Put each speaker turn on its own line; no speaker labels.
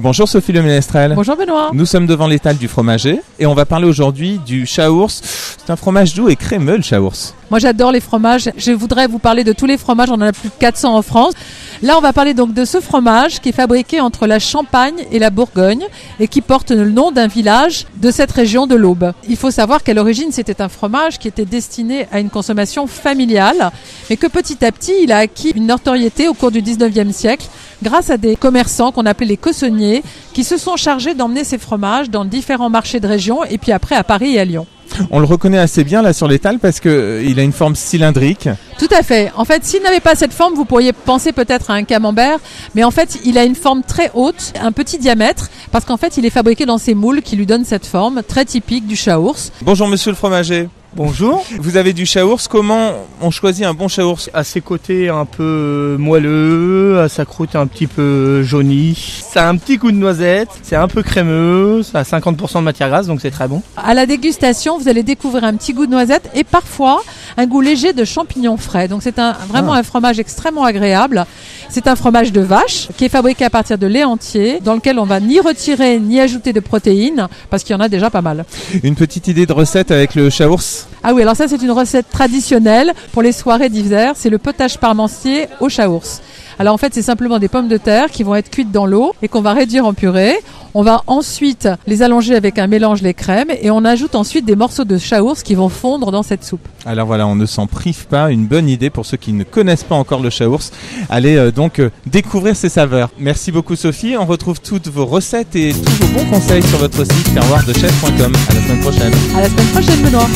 Bonjour Sophie Le Ménestrel.
Bonjour Benoît.
Nous sommes devant l'étal du fromager et on va parler aujourd'hui du Chaours. C'est un fromage doux et crémeux le Chaours.
Moi j'adore les fromages. Je voudrais vous parler de tous les fromages, on en a plus de 400 en France. Là on va parler donc de ce fromage qui est fabriqué entre la Champagne et la Bourgogne et qui porte le nom d'un village de cette région de l'Aube. Il faut savoir qu'à l'origine c'était un fromage qui était destiné à une consommation familiale mais que petit à petit il a acquis une notoriété au cours du 19e siècle grâce à des commerçants qu'on appelait les cossonniers qui se sont chargés d'emmener ces fromages dans différents marchés de région et puis après à Paris et à Lyon.
On le reconnaît assez bien là sur l'étal parce qu'il a une forme cylindrique.
Tout à fait. En fait, s'il n'avait pas cette forme, vous pourriez penser peut-être à un camembert, mais en fait, il a une forme très haute, un petit diamètre, parce qu'en fait, il est fabriqué dans ces moules qui lui donnent cette forme très typique du Chaours.
Bonjour monsieur le fromager.
Bonjour.
Vous avez du Chaours, comment on choisit un bon Chaours?
À ses côtés un peu moelleux, à sa croûte un petit peu jaunie. Ça a un petit goût de noisette, c'est un peu crémeux, ça a 50% de matière grasse donc c'est très bon.
À la dégustation, vous allez découvrir un petit goût de noisette et parfois un goût léger de champignons frais. Donc c'est vraiment un fromage extrêmement agréable. C'est un fromage de vache qui est fabriqué à partir de lait entier dans lequel on va ni retirer ni ajouter de protéines parce qu'il y en a déjà pas mal.
Une petite idée de recette avec le Chaours?
Ah oui, alors ça c'est une recette traditionnelle pour les soirées d'hiver, c'est le potage parmentier au Chaours. Alors en fait c'est simplement des pommes de terre qui vont être cuites dans l'eau et qu'on va réduire en purée. On va ensuite les allonger avec un mélange lait crème et on ajoute ensuite des morceaux de Chaours qui vont fondre dans cette soupe.
Alors voilà, on ne s'en prive pas, une bonne idée pour ceux qui ne connaissent pas encore le Chaours. Allez donc découvrir ses saveurs. Merci beaucoup Sophie, on retrouve toutes vos recettes et tous vos bons conseils sur votre site terroirdechef.com. À la semaine prochaine.
À la semaine prochaine Benoît.